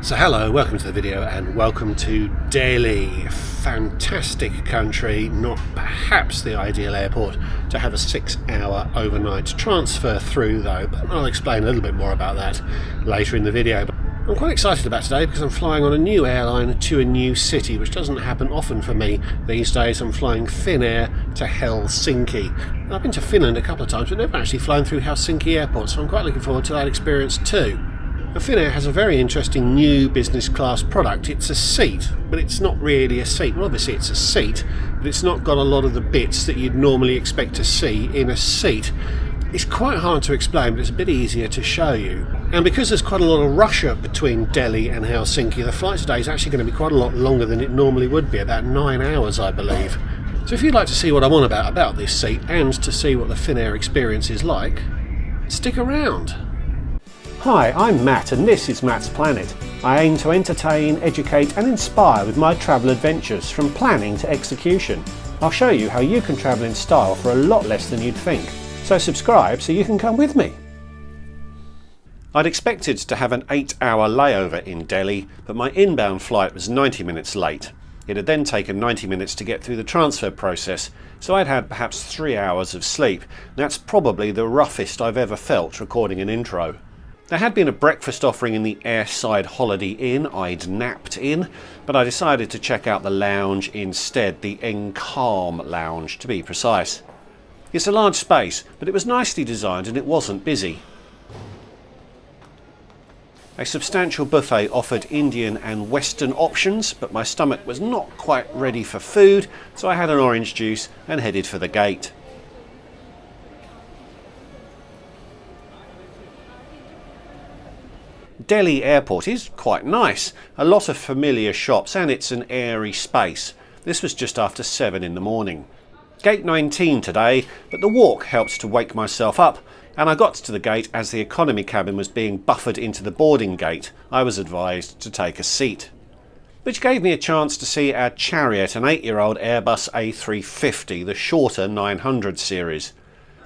So hello, welcome to the video and welcome to Delhi. Fantastic country, not perhaps the ideal airport to have a 6-hour overnight transfer through though, but I'll explain a little bit more about that later in the video. But I'm quite excited about today because I'm flying on a new airline to a new city, which doesn't happen often for me these days. I'm flying Finnair to Helsinki. I've been to Finland a couple of times but never actually flown through Helsinki airport, so I'm quite looking forward to that experience too. Finnair has a very interesting new business class product. It's a seat, but it's not really a seat. Well, obviously it's a seat, but it's not got a lot of the bits that you'd normally expect to see in a seat. It's quite hard to explain, but it's a bit easier to show you. And because there's quite a lot of rush up between Delhi and Helsinki, the flight today is actually going to be quite a lot longer than it normally would be, about 9 hours, I believe. So if you'd like to see what I'm on about this seat, and to see what the Finnair experience is like, stick around. Hi, I'm Matt and this is Matt's Planet. I aim to entertain, educate and inspire with my travel adventures from planning to execution. I'll show you how you can travel in style for a lot less than you'd think. So subscribe so you can come with me. I'd expected to have an 8-hour layover in Delhi, but my inbound flight was 90 minutes late. It had then taken 90 minutes to get through the transfer process, so I'd had perhaps 3 hours of sleep. That's probably the roughest I've ever felt recording an intro. There had been a breakfast offering in the airside Holiday Inn I'd napped in, but I decided to check out the lounge instead, the Enquiries lounge to be precise. It's a large space, but it was nicely designed and it wasn't busy. A substantial buffet offered Indian and Western options, but my stomach was not quite ready for food, so I had an orange juice and headed for the gate. Delhi airport is quite nice, a lot of familiar shops and it's an airy space. This was just after 7 in the morning. Gate 19 today, but the walk helped to wake myself up and I got to the gate as the economy cabin was being buffered into the boarding gate. I was advised to take a seat, which gave me a chance to see our Chariot, an 8-year-old Airbus A350, the shorter 900 series.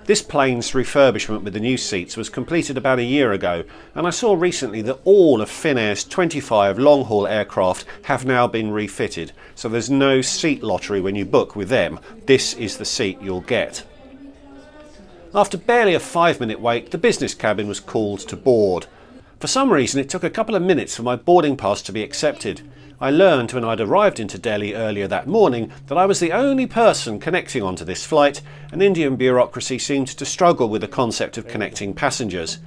This plane's refurbishment with the new seats was completed about a year ago, and I saw recently that all of Finnair's 25 long-haul aircraft have now been refitted, so there's no seat lottery when you book with them. This is the seat you'll get. After barely a 5-minute wait, the business cabin was called to board. For some reason it took a couple of minutes for my boarding pass to be accepted. I learned when I'd arrived into Delhi earlier that morning that I was the only person connecting onto this flight, and Indian bureaucracy seemed to struggle with the concept of connecting passengers.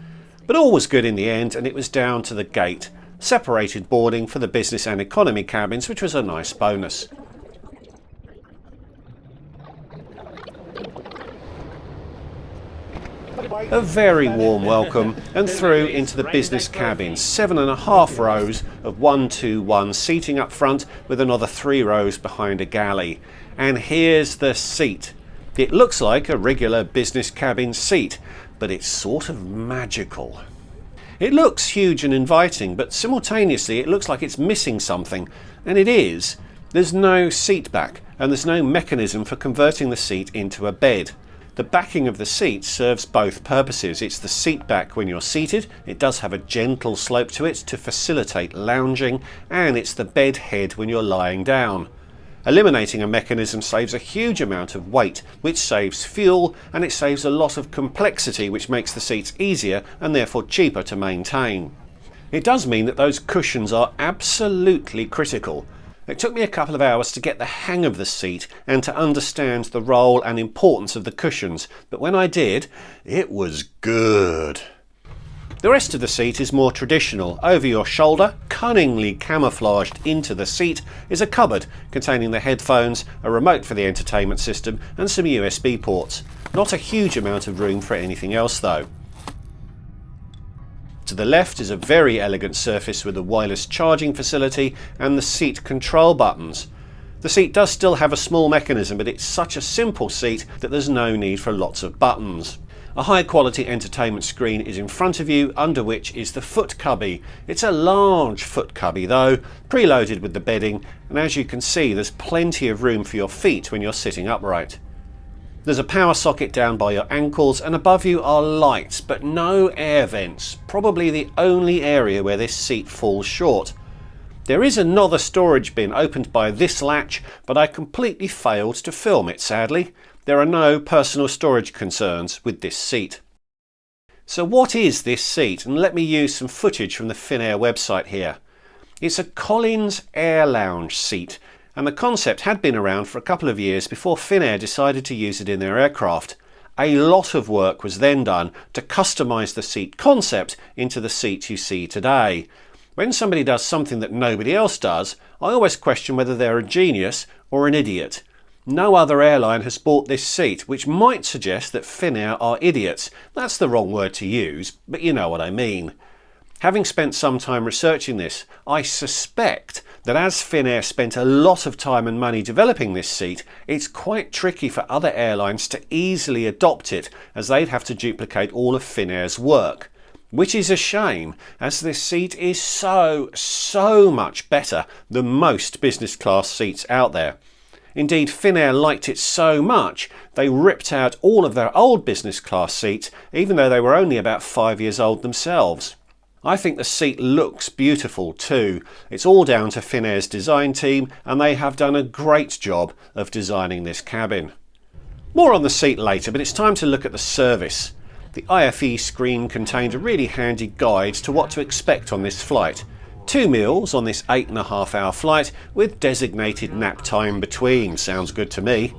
But all was good in the end and it was down to the gate. Separated boarding for the business and economy cabins, which was a nice bonus. A very warm welcome and through into the business cabin. 7.5 rows of 1-2-1 seating up front with another 3 rows behind a galley. And here's the seat. It looks like a regular business cabin seat, but it's sort of magical. It looks huge and inviting, but simultaneously it looks like it's missing something, and it is. There's no seat back and there's no mechanism for converting the seat into a bed. The backing of the seat serves both purposes. It's the seat back when you're seated, it does have a gentle slope to it to facilitate lounging, and it's the bed head when you're lying down. Eliminating a mechanism saves a huge amount of weight, which saves fuel, and it saves a lot of complexity, which makes the seats easier and therefore cheaper to maintain. It does mean that those cushions are absolutely critical. It took me a couple of hours to get the hang of the seat and to understand the role and importance of the cushions, but when I did, it was good. The rest of the seat is more traditional. Over your shoulder, cunningly camouflaged into the seat, is a cupboard containing the headphones, a remote for the entertainment system and some USB ports. Not a huge amount of room for anything else though. To the left is a very elegant surface with a wireless charging facility and the seat control buttons. The seat does still have a small mechanism, but it's such a simple seat that there's no need for lots of buttons. A high quality entertainment screen is in front of you, under which is the foot cubby. It's a large foot cubby though, preloaded with the bedding, and as you can see there's plenty of room for your feet when you're sitting upright. There's a power socket down by your ankles, and above you are lights, but no air vents, probably the only area where this seat falls short. There is another storage bin opened by this latch, but I completely failed to film it, sadly. There are no personal storage concerns with this seat. So what is this seat? And let me use some footage from the Finnair website here. It's a Collins Air Lounge seat, and the concept had been around for a couple of years before Finnair decided to use it in their aircraft. A lot of work was then done to customise the seat concept into the seat you see today. When somebody does something that nobody else does, I always question whether they're a genius or an idiot. No other airline has bought this seat, which might suggest that Finnair are idiots. That's the wrong word to use, but you know what I mean. Having spent some time researching this, I suspect that as Finnair spent a lot of time and money developing this seat, it's quite tricky for other airlines to easily adopt it, as they'd have to duplicate all of Finnair's work. Which is a shame, as this seat is so much better than most business class seats out there. Indeed, Finnair liked it so much, they ripped out all of their old business class seats, even though they were only about 5 years old themselves. I think the seat looks beautiful too. It's all down to Finnair's design team, and they have done a great job of designing this cabin. More on the seat later, but it's time to look at the service. The IFE screen contained a really handy guide to what to expect on this flight. 2 meals on this 8.5-hour flight with designated nap time between. Sounds good to me.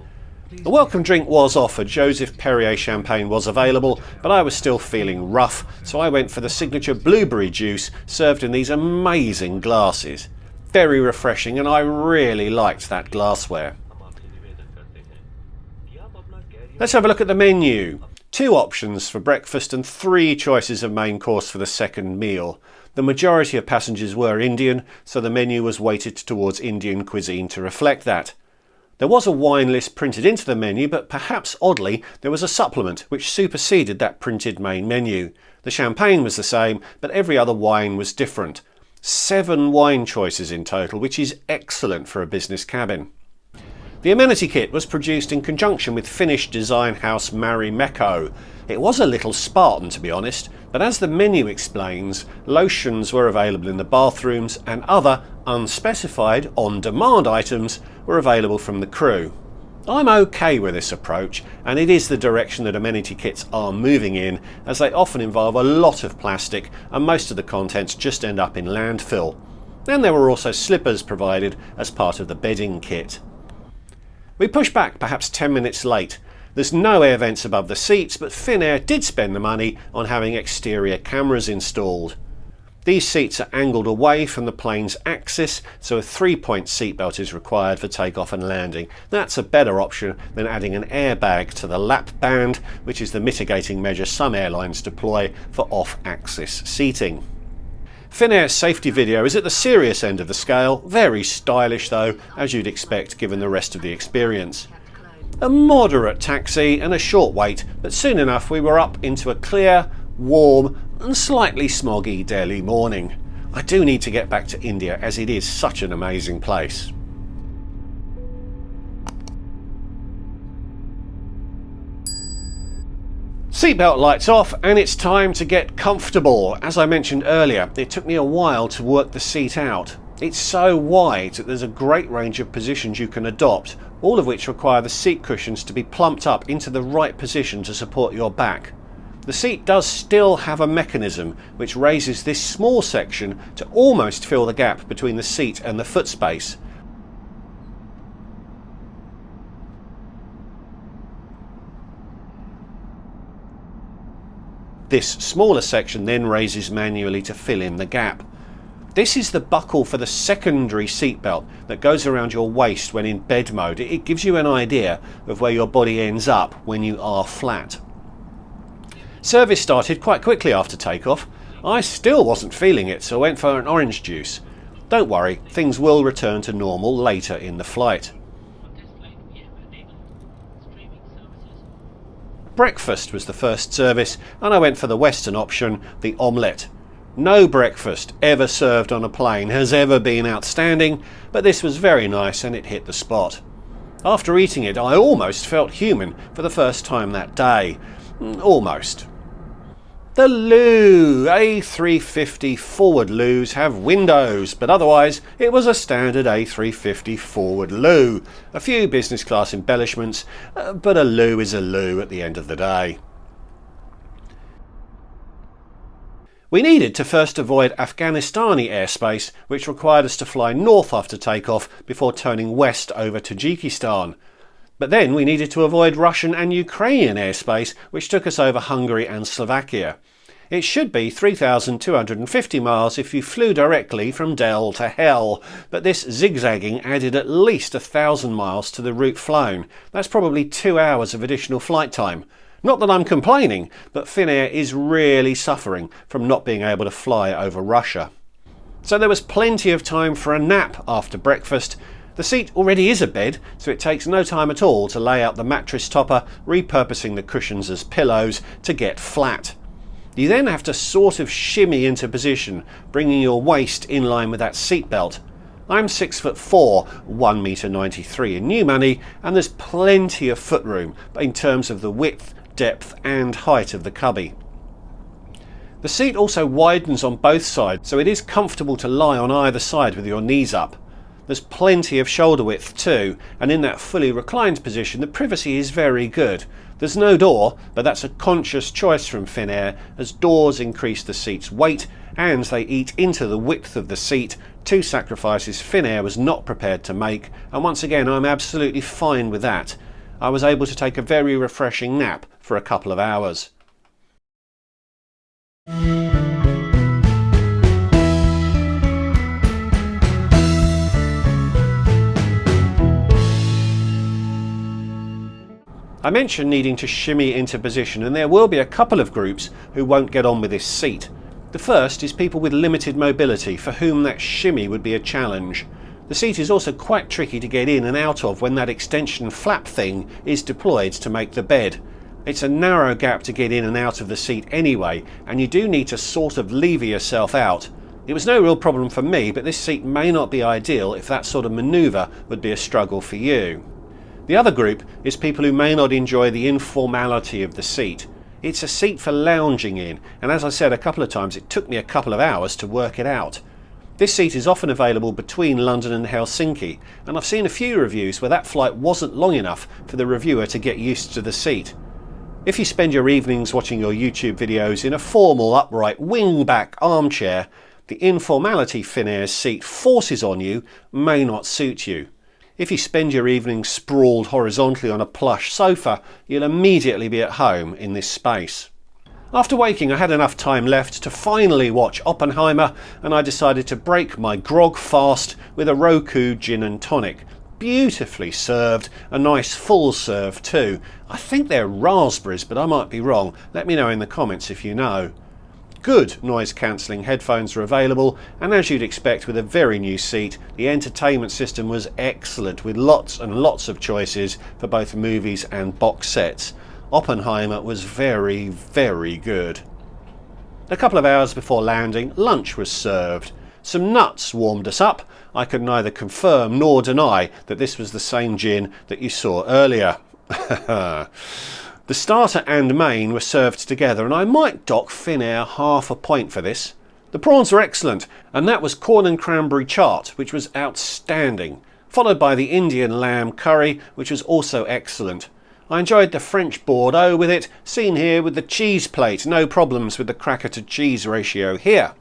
A welcome drink was offered. Joseph Perrier champagne was available, but I was still feeling rough, so I went for the signature blueberry juice served in these amazing glasses. Very refreshing, and I really liked that glassware. Let's have a look at the menu. 2 options for breakfast and 3 choices of main course for the second meal. The majority of passengers were Indian, so the menu was weighted towards Indian cuisine to reflect that. There was a wine list printed into the menu, but perhaps oddly, there was a supplement which superseded that printed main menu. The champagne was the same, but every other wine was different. 7 wine choices in total, which is excellent for a business cabin. The amenity kit was produced in conjunction with Finnish design house Marimekko. It was a little Spartan, to be honest, but as the menu explains, lotions were available in the bathrooms and other unspecified on-demand items were available from the crew. I'm okay with this approach, and it is the direction that amenity kits are moving in, as they often involve a lot of plastic and most of the contents just end up in landfill. Then there were also slippers provided as part of the bedding kit. We pushed back perhaps 10 minutes late. There's no air vents above the seats, but Finnair did spend the money on having exterior cameras installed. These seats are angled away from the plane's axis, so a 3-point seatbelt is required for takeoff and landing. That's a better option than adding an airbag to the lap band, which is the mitigating measure some airlines deploy for off-axis seating. Finnair's safety video is at the serious end of the scale, very stylish though, as you'd expect given the rest of the experience. A moderate taxi and a short wait, but soon enough we were up into a clear, warm and slightly smoggy Delhi morning. I do need to get back to India, as it is such an amazing place. Seatbelt lights off, and it's time to get comfortable. As I mentioned earlier, it took me a while to work the seat out. It's so wide that there's a great range of positions you can adopt, all of which require the seat cushions to be plumped up into the right position to support your back. The seat does still have a mechanism which raises this small section to almost fill the gap between the seat and the foot space. This smaller section then raises manually to fill in the gap. This is the buckle for the secondary seatbelt that goes around your waist when in bed mode. It gives you an idea of where your body ends up when you are flat. Service started quite quickly after takeoff. I still wasn't feeling it, so I went for an orange juice. Don't worry, things will return to normal later in the flight. Breakfast was the first service, and I went for the Western option, the omelette. No breakfast ever served on a plane has ever been outstanding, but this was very nice and it hit the spot. After eating it, I almost felt human for the first time that day. Almost. The loo. A350 forward loos have windows, but otherwise it was a standard A350 forward loo. A few business class embellishments, but a loo is a loo at the end of the day. We needed to first avoid Afghanistani airspace, which required us to fly north after takeoff before turning west over Tajikistan. But then we needed to avoid Russian and Ukrainian airspace, which took us over Hungary and Slovakia. It should be 3,250 miles if you flew directly from Del to Hell, but this zigzagging added at least 1,000 miles to the route flown. That's probably 2 hours of additional flight time. Not that I'm complaining, but Finnair is really suffering from not being able to fly over Russia. So there was plenty of time for a nap after breakfast. The seat already is a bed, so it takes no time at all to lay out the mattress topper, repurposing the cushions as pillows to get flat. You then have to sort of shimmy into position, bringing your waist in line with that seat belt. I'm 6'4", 1m93 in new money, and there's plenty of footroom in terms of the width, depth and height of the cubby. The seat also widens on both sides, so it is comfortable to lie on either side with your knees up. There's plenty of shoulder width too, and in that fully reclined position the privacy is very good. There's no door, but that's a conscious choice from Finnair, as doors increase the seat's weight and they eat into the width of the seat, two sacrifices Finnair was not prepared to make, and once again I'm absolutely fine with that. I was able to take a very refreshing nap for a couple of hours. I mentioned needing to shimmy into position, and there will be a couple of groups who won't get on with this seat. The first is people with limited mobility, for whom that shimmy would be a challenge. The seat is also quite tricky to get in and out of when that extension flap thing is deployed to make the bed. It's a narrow gap to get in and out of the seat anyway, and you do need to sort of lever yourself out. It was no real problem for me, but this seat may not be ideal if that sort of manoeuvre would be a struggle for you. The other group is people who may not enjoy the informality of the seat. It's a seat for lounging in, and as I said a couple of times, it took me a couple of hours to work it out. This seat is often available between London and Helsinki, and I've seen a few reviews where that flight wasn't long enough for the reviewer to get used to the seat. If you spend your evenings watching your YouTube videos in a formal, upright, wing-back armchair, the informality Finnair's seat forces on you may not suit you. If you spend your evenings sprawled horizontally on a plush sofa, you'll immediately be at home in this space. After waking, I had enough time left to finally watch Oppenheimer, and I decided to break my grog fast with a Roku gin and tonic. Beautifully served, a nice full serve too. I think they're raspberries, but I might be wrong. Let me know in the comments if you know. Good noise cancelling headphones are available, and as you'd expect with a very new seat, the entertainment system was excellent, with lots and lots of choices for both movies and box sets. Oppenheimer was very, very good. A couple of hours before landing, lunch was served. Some nuts warmed us up. I could neither confirm nor deny that this was the same gin that you saw earlier. The starter and main were served together, and I might dock Finnair half a point for this. The prawns were excellent, and that was corn and cranberry chaat, which was outstanding, followed by the Indian lamb curry, which was also excellent. I enjoyed the French Bordeaux with it, seen here with the cheese plate, no problems with the cracker to cheese ratio here.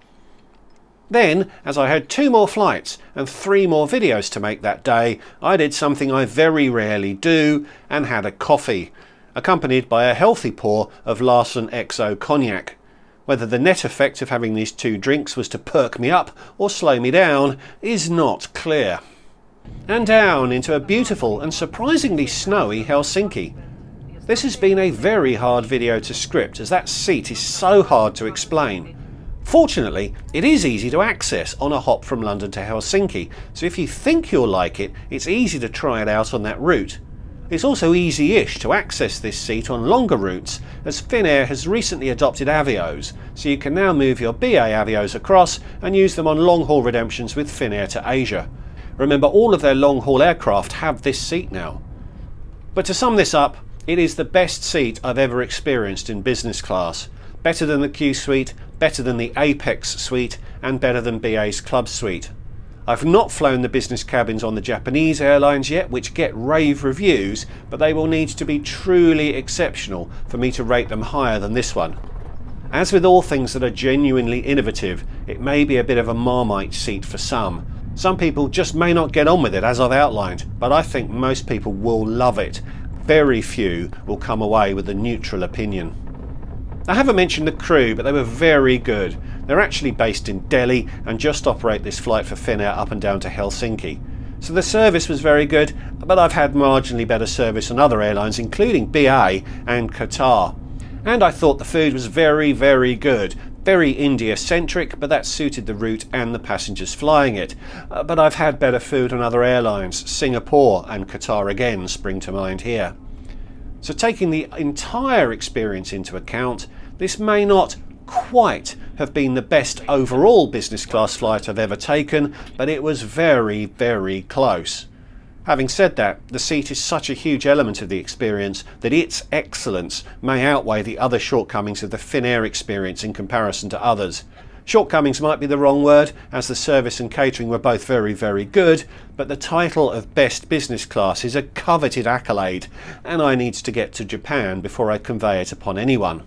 Then, as I had 2 more flights and 3 more videos to make that day, I did something I very rarely do and had a coffee, accompanied by a healthy pour of Larsen XO cognac. Whether the net effect of having these 2 drinks was to perk me up or slow me down is not clear. And down into a beautiful and surprisingly snowy Helsinki. This has been a very hard video to script, as that seat is so hard to explain. Fortunately, it is easy to access on a hop from London to Helsinki, so if you think you'll like it, it's easy to try it out on that route. It's also easy-ish to access this seat on longer routes, as Finnair has recently adopted Avios, so you can now move your BA Avios across and use them on long-haul redemptions with Finnair to Asia. Remember, all of their long-haul aircraft have this seat now. But to sum this up, it is the best seat I've ever experienced in business class. Better than the Q Suite, better than the Apex Suite, and better than BA's Club Suite. I've not flown the business cabins on the Japanese airlines yet, which get rave reviews, but they will need to be truly exceptional for me to rate them higher than this one. As with all things that are genuinely innovative, it may be a bit of a Marmite seat for some. Some people just may not get on with it, as I've outlined, but I think most people will love it. Very few will come away with a neutral opinion. I haven't mentioned the crew, but they were very good. They're actually based in Delhi and just operate this flight for Finnair up and down to Helsinki. So the service was very good, but I've had marginally better service on other airlines, including BA and Qatar. And I thought the food was very, very good. Very India-centric, but that suited the route and the passengers flying it. But I've had better food on other airlines. Singapore and Qatar again spring to mind here. So taking the entire experience into account, this may not quite have been the best overall business class flight I've ever taken, but it was very, very close. Having said that, the seat is such a huge element of the experience that its excellence may outweigh the other shortcomings of the Finnair experience in comparison to others. Shortcomings might be the wrong word, as the service and catering were both very, very good, but the title of Best Business Class is a coveted accolade, and I need to get to Japan before I convey it upon anyone.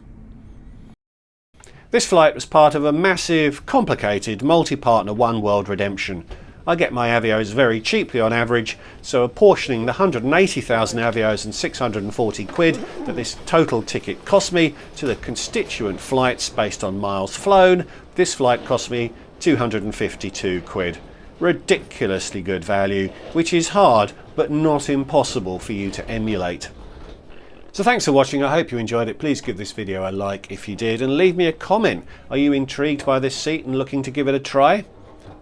This flight was part of a massive, complicated, multi-partner One World redemption. I get my avios very cheaply on average, so apportioning the 180,000 avios and 640 quid that this total ticket cost me to the constituent flights based on miles flown, this flight cost me 252 quid. Ridiculously good value, which is hard but not impossible for you to emulate. So thanks for watching. I hope you enjoyed it. Please give this video a like if you did, and leave me a comment. Are you intrigued by this seat and looking to give it a try?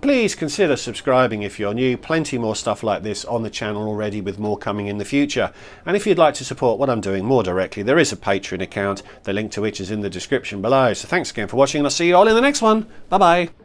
Please consider subscribing if you're new. Plenty more stuff like this on the channel already, with more coming in the future. And if you'd like to support what I'm doing more directly, there is a Patreon account, the link to which is in the description below. So thanks again for watching, and I'll see you all in the next one. Bye bye.